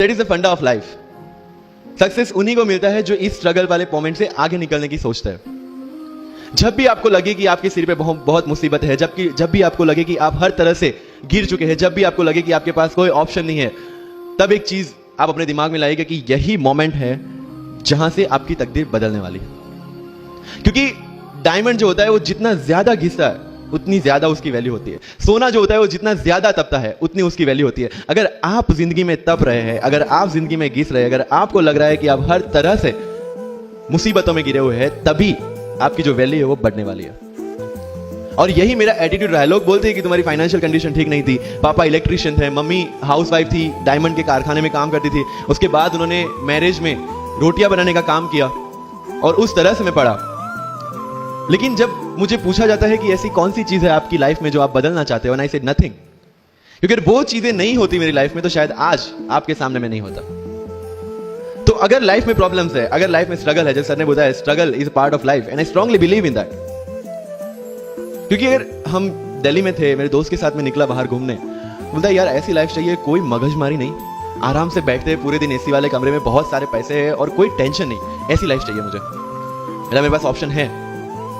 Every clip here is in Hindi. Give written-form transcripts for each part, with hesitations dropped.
दैट इज द फंडा ऑफ लाइफ। सक्सेस उन्हीं को मिलता है जो इस स्ट्रगल वाले मोमेंट से आगे निकलने की सोचता है। जब भी आपको लगे कि आपके सिर पे बहुत मुसीबत है, जब भी आपको लगे कि आप हर तरह से गिर चुके हैं, जब भी आपको लगे कि आपके पास कोई ऑप्शन नहीं है, तब एक चीज आप अपने दिमाग में लाइएगा कि यही मोमेंट है जहां से आपकी तकदीर बदलने वाली है। क्योंकि डायमंड जो होता है वो जितना ज्यादा घिसता है उतनी ज्यादा उसकी वैल्यू होती है। सोना जो होता है वो जितना ज्यादा तपता है उतनी उसकी वैल्यू होती है। अगर आप जिंदगी में तप रहे हैं, अगर आप जिंदगी में घिस रहे हैं, अगर आपको लग रहा है कि आप हर तरह से मुसीबतों में गिरे हुए हैं, तभी आपकी जो वैल्यू है वो बढ़ने वाली है। और यही मेरा एटीट्यूड रहा है। लोग बोलते हैं कि तुम्हारी फाइनेंशियल कंडीशन ठीक नहीं थी, पापा इलेक्ट्रिशियन थे, मम्मी हाउसवाइफ थी, डायमंड के कारखाने में काम करती थी, उसके बाद उन्होंने मैरिज में रोटियां बनाने का काम किया और उस तरह से मैं पढ़ा। लेकिन जब मुझे पूछा जाता है कि ऐसी कौन सी चीज है आपकी लाइफ में जो आप बदलना चाहते हो, एंड आई सेड नथिंग। क्योंकि वो चीजें नहीं होती मेरी लाइफ में तो शायद आज आपके सामने मैं नहीं होता। तो अगर लाइफ में प्रॉब्लम्स है, अगर लाइफ में स्ट्रगल है, जैसे सर ने बताया struggle is part of life, and I strongly believe in that. क्योंकि अगर हम दिल्ली में थे, मेरे दोस्त के साथ में निकला बाहर घूमने, बोलता है यार ऐसी लाइफ चाहिए, कोई मगजमारी नहीं, आराम से बैठते हैं पूरे दिन एसी वाले कमरे में, बहुत सारे पैसे है और कोई टेंशन नहीं, ऐसी लाइफ चाहिए मुझे। मेरे पास ऑप्शन है।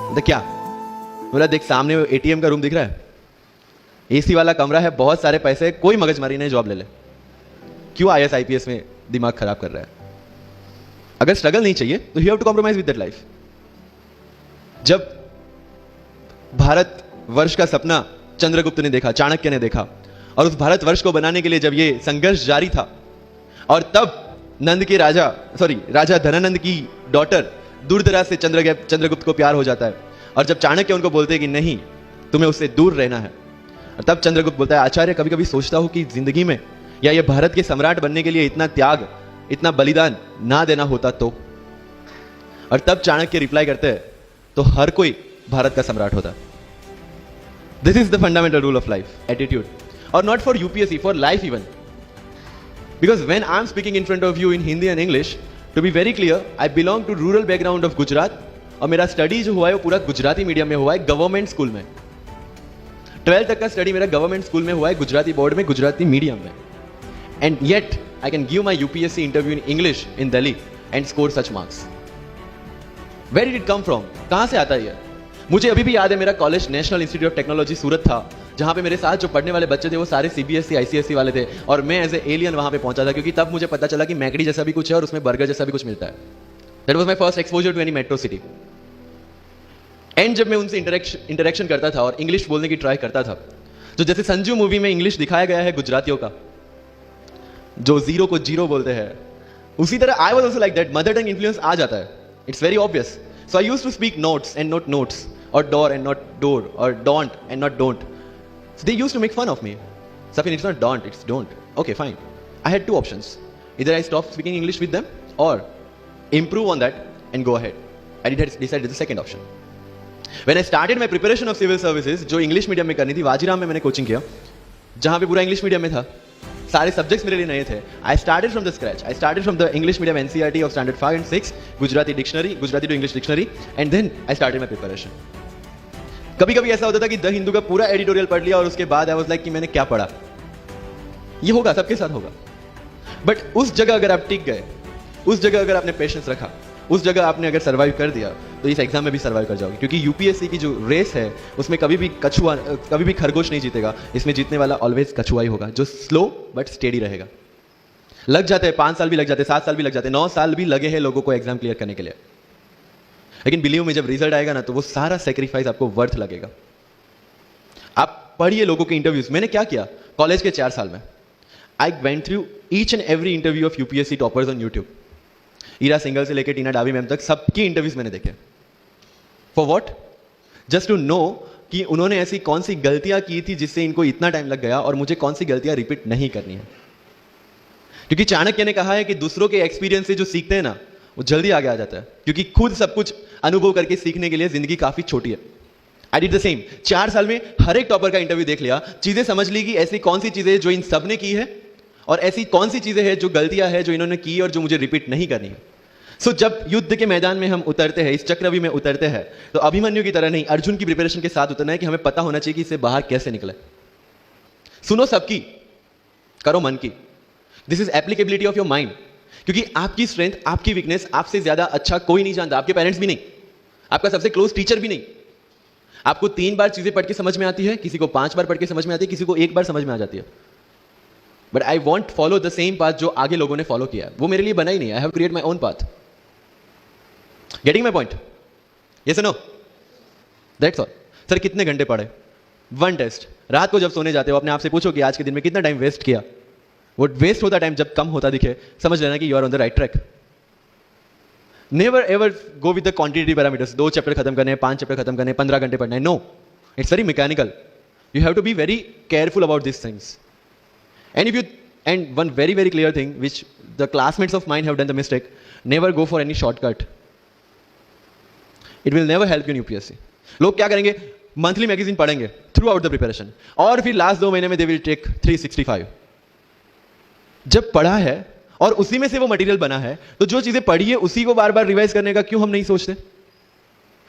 तो क्या बोला, देख सामने एटीएम का रूम दिख रहा है, एसी वाला कमरा है, बहुत सारे पैसे, कोई मगजमारी नहीं, जॉब ले ले। क्यों आईएएस आईपीएस में दिमाग खराब कर रहा है? अगर स्ट्रगल नहीं चाहिए तो you have to compromise with that life. जब भारत वर्ष का सपना चंद्रगुप्त ने देखा, चाणक्य ने देखा, और उस भारत वर्ष को बनाने के लिए जब ये संघर्ष जारी था, और तब नंद के राजा धनानंद की डॉटर दूरदराज से चंद्रगुप्त को प्यार हो जाता है, और जब चाणक्य उनको बोलते हैं कि नहीं तुम्हें उससे दूर रहना है, और तब चंद्रगुप्त बोलता है आचार्य कभी कभी सोचता हूं कि जिंदगी में या ये भारत के सम्राट बनने के लिए इतना त्याग, इतना बलिदान ना देना होता तो। और तब चाणक्य रिप्लाई करते हैं तो हर कोई भारत का सम्राट होता। This is the fundamental rule of life, attitude. और not for UPSC, for life even. Because when I am speaking in front of you in Hindi and English, to be very clear, I belong to rural background of Gujarat, और मेरा स्टडी जो हुआ है वो पूरा गुजराती मीडियम में हुआ है, गवर्नमेंट स्कूल में। 12th तक का स्टडी मेरा गवर्नमेंट स्कूल में हुआ है, गुजराती बोर्ड में, गुजराती मीडियम में। And yet I can give my UPSC interview in English in Delhi and score such marks. Where did it come from? कहां से आता है ये? मुझे अभी भी याद है, मेरा college National Institute of Technology Surat था, जहां पे मेरे साथ जो पढ़ने वाले बच्चे थे वो सारे सीबीएसई आईसीएसई वाले थे, और मैं एज ए एलियन वहां पे पहुंचा था, क्योंकि तब मुझे पता चला कि मैकडी जैसा भी कुछ है और उसमें बर्गर जैसा भी कुछ मिलता है। That was my first exposure to any metro city. And जब मैं उनसे इंटरेक्शन करता था और इंग्लिश बोलने की ट्राई करता था, जो जैसे संजू मूवी में इंग्लिश दिखाया गया है गुजरातियों का, जो जीरो को जीरो बोलते हैं, उसी तरह I was also like that. Mother tongue influence आ जाता है, it's very obvious. So I used to speak notes and not notes, और डोर एंड नॉट डोर, और don't and not don't. So they used to make fun of me. Safin, it's not don't, it's don't. Okay, fine. I had two options. Either I stop speaking English with them or improve on that and go ahead. I decided the second option. When I started my preparation of civil services, जो इंग्लिश मीडियम में करनी थी, वाजीराम में मैंने कोचिंग किया, जहां पे पूरा इंग्लिश मीडियम में था, सारे सब्जेक्ट्स मेरे लिए नए थे। I started from the scratch. I started from the English medium NCERT of standard 5 and 6, Gujarati dictionary, Gujarati to English dictionary, and then I started my preparation. कभी कभी ऐसा होता था कि द हिंदू का पूरा एडिटोरियल पढ़ लिया और उसके बाद आई वाज लाइक कि मैंने क्या पढ़ा। ये होगा, सबके साथ होगा। बट उस जगह अगर आप टिक गए, उस जगह अगर आपने पेशेंस रखा, उस जगह आपने अगर सर्वाइव कर दिया, तो इस एग्जाम में भी सर्वाइव कर जाओगे। क्योंकि यूपीएससी की जो रेस है उसमें कभी भी खरगोश नहीं जीतेगा, इसमें जीतने वाला ऑलवेज कछुआ ही होगा, जो स्लो बट स्टेडी रहेगा। लग जाते हैं 5 साल भी लग जाते हैं, 7 साल भी लग जाते हैं, 9 साल भी लगे हैं लोगों को एग्जाम क्लियर करने के लिए। लेकिन बिलीव में जब रिजल्ट आएगा ना, तो वो सारा सेक्रीफाइस आपको वर्थ लगेगा। आप पढ़िए लोगों के इंटरव्यूज। मैंने क्या किया कॉलेज के 4 साल में, I went through each and every interview of UPSC toppers on YouTube. Ira Singhal से लेकर टीना डावी मैम तक सबकी इंटरव्यूज मैंने देखे। For what? Just to know कि उन्होंने ऐसी कौन सी गलतियां की थी जिससे इनको इतना टाइम लग गया, और मुझे कौन सी गलतियां रिपीट नहीं करनी है। क्योंकि चाणक्य ने कहा है कि दूसरों के एक्सपीरियंस से जो सीखते हैं ना, वो जल्दी आगे आ जाता है, क्योंकि खुद सब कुछ अनुभव करके सीखने के लिए जिंदगी काफी छोटी है। I did the same. 4 साल में हर एक टॉपर का इंटरव्यू देख लिया, चीजें समझ ली कि ऐसी कौन सी चीजें जो इन सब ने की है, और ऐसी कौन सी चीजें हैं जो गलतियां हैं जो इन्होंने की और जो मुझे रिपीट नहीं करनी है। सो जब युद्ध के मैदान में हम उतरते हैं, इस चक्रव्यूह में उतरते हैं, तो अभिमन्यु की तरह नहीं, अर्जुन की प्रिपरेशन के साथ उतरना है कि हमें पता होना चाहिए कि इससे बाहर कैसे निकले। सुनो सबकी, करो मन की। This is applicability of your mind, क्योंकि आपकी स्ट्रेंथ, आपकी वीकनेस आपसे ज्यादा अच्छा कोई नहीं जानता, आपके पेरेंट्स भी नहीं, आपका सबसे क्लोज टीचर भी नहीं। आपको 3 बार चीजें पढ़ के समझ में आती है, किसी को 5 बार पढ़ के समझ में आती है, किसी को 1 बार समझ में आ जाती है। But I want follow the same path जो आगे लोगों ने फॉलो किया, वो मेरे लिए बना ही नहीं। I have create my own path. Getting my point? Yes no? That's all. Sir कितने घंटे पढ़े? 1 टेस्ट। रात को जब सोने जाते हो अपने आप से पूछो कि आज के दिन में कितना टाइम वेस्ट किया। वो वेस्ट होता टाइम जब कम होता दिखे, समझ लेना कि you are on the right track. Never ever go with the quantity parameters. 2 chapter खत्म करने हैं, 5 चैप्टर खत्म करने हैं, 15 घंटे पढ़ना है। No, it's very mechanical. You have to be very careful about this things. And one very very clear thing which the classmates of mine have done the mistake, never go for any shortcut. It will never help you in UPSC. लोग क्या करेंगे? मंथली मैगजीन पढ़ेंगे थ्रू आउट द प्रिपरेशन, और फिर लास्ट 2 महीने में दे विल टेक 365। जब पढ़ा है और उसी में से वो मटेरियल बना है, तो जो चीजें पढ़ी है उसी को बार बार रिवाइज करने का क्यों हम नहीं सोचते?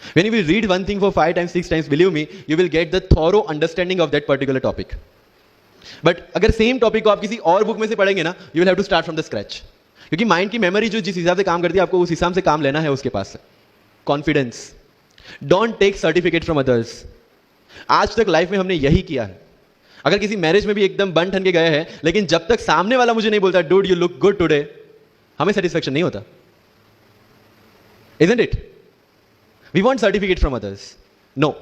When you will read one thing for 5 times 6 times, believe me, you will get the thorough understanding of that particular topic. But अगर सेम टॉपिक को आप किसी और बुक में से पढ़ेंगे ना, you will have to start from the scratch, क्योंकि माइंड की मेमोरी जो जिस हिसाब से काम करती है, आपको उस हिसाब से काम लेना है उसके पास से। Confidence. Don't take certificate from others. आज तक लाइफ में हमने यही किया है। अगर किसी मैरिज में भी एकदम बन ठन के गए हैं, लेकिन जब तक सामने वाला मुझे नहीं बोलता dude you look good today, हमें सेटिस्फेक्शन नहीं होता। Isn't it? We want certificate from others. No,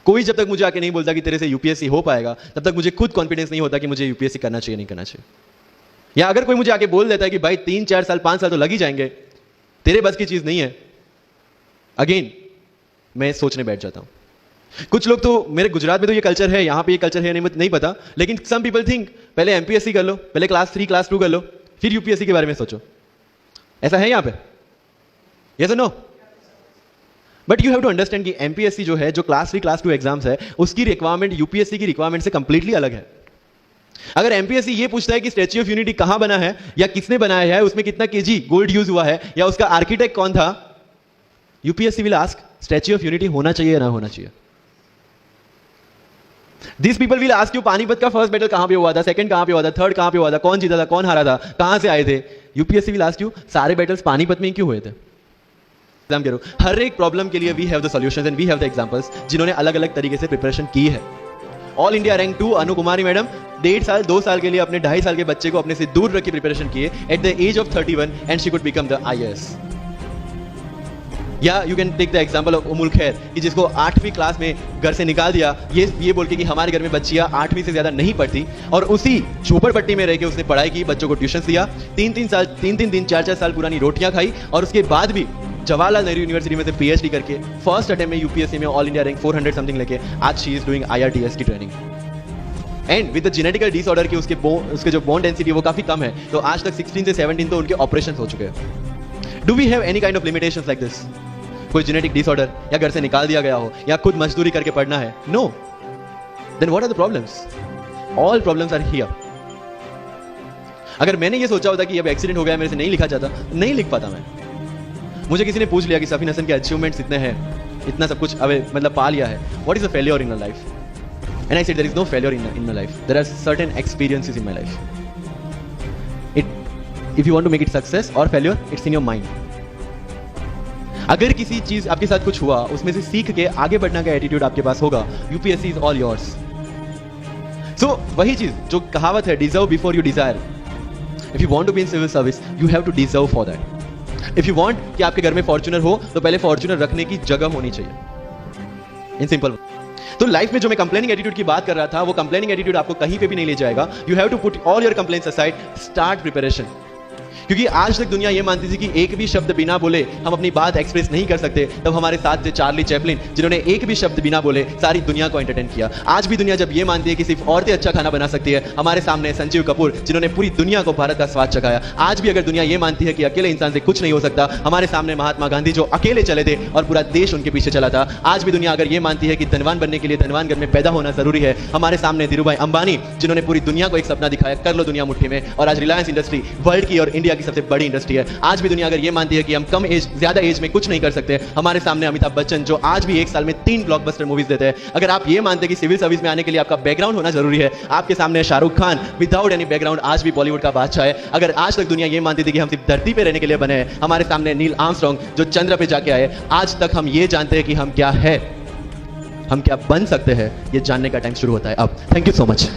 कोई जब तक मुझे आके नहीं बोलता कि तेरे से यूपीएससी हो पाएगा, तब तक मुझे खुद कॉन्फिडेंस नहीं होता कि मुझे यूपीएससी करना चाहिए नहीं करना चाहिए। या अगर कोई मुझे आके बोल देता है कि भाई 3 4 साल 5 साल तो लग ही जाएंगे, तेरे बस की चीज नहीं है, अगेन मैं सोचने बैठ जाता हूं। कुछ लोग तो, मेरे गुजरात में तो ये कल्चर है, यहां पे ये कल्चर है नहीं पता, लेकिन सम पीपल थिंक पहले एमपीएससी कर लो, पहले क्लास 3 क्लास 2 कर लो, फिर यूपीएससी के बारे में सोचो। ऐसा है यहां पे? यस और no? But you have to understand कि एमपीएससी जो है, जो क्लास 3 क्लास 2 एग्जाम्स है, उसकी रिक्वायरमेंट यूपीएससी की रिक्वायरमेंट से कंप्लीटली अलग है। अगर एमपीएससी ये पूछता है कि स्टैच्यू ऑफ यूनिटी कहां बना है, या किसने बनाया है, उसमें कितना केजी गोल्ड यूज हुआ है, या उसका आर्किटेक्ट कौन था, UPSC will ask statue of unity होना चाहिए या ना होना चाहिए। This people will ask you Panipat का फर्स्ट बैटल कहां पे हुआ था, सेकंड कहां पे हुआ था, थर्ड कहां पे हुआ था, कौन जीता था, कौन हारा था, कहां से आए थे। यूपीएससी विल आस्क यू सारे बैटल्स पानीपत में ही क्यों हुए थे। करो, हर एक प्रॉब्लम के लिए we have the solutions and we have the examples, जिन्होंने अलग अलग तरीके से प्रिपरेशन की है। All India rank 2 Anu Kumari madam 1.5 साल 2 साल के लिए अपने 2.5 साल के बच्चे को अपने से दूर रख के प्रिपरेशन किए at the age of 31 and she could become the IAS। या you can take the example of Ummul Kher, कि जिसको 8वीं क्लास में घर से निकाल दिया, ये बोल के कि हमारे घर में बच्चियां 8वीं से ज्यादा नहीं पढ़ती, और उसी झोपड़पट्टी में रह के उसने पढ़ाई की, बच्चों को ट्यूशन दिया, 3 दिन 4 साल पुरानी रोटियां खाई, और उसके बाद भी जवाहरलाल नेहरू यूनिवर्सिटी में से पीएचडी करके फर्स्ट अटेम्प्ट में यूपीएससी में ऑल इंडिया रैंक 400 समथिंग लेके आज शी इज डूइंग IRTS की training. And with the genetical disorder की उसके जो बोन डेंसिटी वो काफी कम है, तो आज तक 16 से 17 तो उनके ऑपरेशन हो चुके हैं। Do we have any kind of limitations like this? कोई जेनेटिक डिसऑर्डर, या घर से निकाल दिया गया हो, या खुद मजदूरी करके पढ़ना है? No. Then what are the problems? All problems are here. अगर मैंने ये सोचा होता कि अब एक्सीडेंट हो गया, मेरे से नहीं लिखा जाता, नहीं लिख पाता मैं। मुझे किसी ने पूछ लिया कि सफीन हसन के अचीवमेंट्स इतने हैं, इतना सब कुछ अब मतलब पा लिया है, what is a failure in life? And I said there is no failure in my life, there are certain experiences in my life. If you want to make it success और failure, it's in your mind. अगर किसी चीज आपके साथ कुछ हुआ, उसमें से सीख के आगे बढ़ने का एटीट्यूड आपके पास होगा, UPSC is all yours. So वही चीज जो कहावत है, deserve before you desire. If you want to be in civil service, you have to deserve for that. If you want कि आपके घर में फॉर्च्यूनर हो, तो पहले फॉर्च्यूनर रखने की जगह होनी चाहिए। In simple. तो लाइफ में जो मैं कंप्लेनिंग एटीट्यूड की बात कर रहा था, वो कंप्लेनिंग एटीट्यूड आपको कहीं पे भी नहीं ले जाएगा। You have to put all your complaints aside, start preparation. क्योंकि आज तक दुनिया ये मानती थी कि एक भी शब्द बिना बोले हम अपनी बात एक्सप्रेस नहीं कर सकते। तब हमारे साथ थे चार्ली चैपलिन, जिन्होंने एक भी शब्द बिना बोले सारी दुनिया को एंटरटेन किया। आज भी दुनिया जब ये मानती है कि सिर्फ औरतें अच्छा खाना बना सकती है, हमारे सामने संजीव कपूर, जिन्होंने पूरी दुनिया को भारत का स्वाद चखाया। आज भी अगर दुनिया ये मानती है कि अकेले इंसान से कुछ नहीं हो सकता, हमारे सामने महात्मा गांधी, जो अकेले चले थे और पूरा देश उनके पीछे चला था। आज भी दुनिया अगर ये मानती है कि धनवान बनने के लिए धनवान घर में पैदा होना जरूरी है, हमारे सामने धीरूभाई अंबानी, जिन्होंने पूरी दुनिया को एक सपना दिखाया, कर लो दुनिया मुट्ठी में, और आज रिलायंस इंडस्ट्री वर्ल्ड की और इंडिया इंडिया की सबसे बड़ी इंडस्ट्री है। आज भी दुनिया अगर ये मानती है कि हम कम एज, ज्यादा एज में कुछ नहीं कर सकते, हमारे सामने अमिताभ बच्चन जो आज भी एक साल में 3 ब्लॉकबस्टर मूवीज देते हैं। अगर आप ये मानते हैं कि सिविल सर्विस में आने के लिए आपका बैकग्राउंड होना जरूरी है, आपके सामने Shahrukh Khan without any background आज भी बॉलीवुड का बादशाह है। अगर आज तक दुनिया ये मानती थी कि हम सिर्फ धरती पे रहने के लिए बने हैं, हमारे सामने नील आर्मस्ट्रॉन्ग जो चंद्र पे जाके आए, आज तक हम ये जानते हैं कि हम क्या है, हम क्या बन सकते हैं, ये जानने का टाइम शुरू होता है अब। Thank you so much.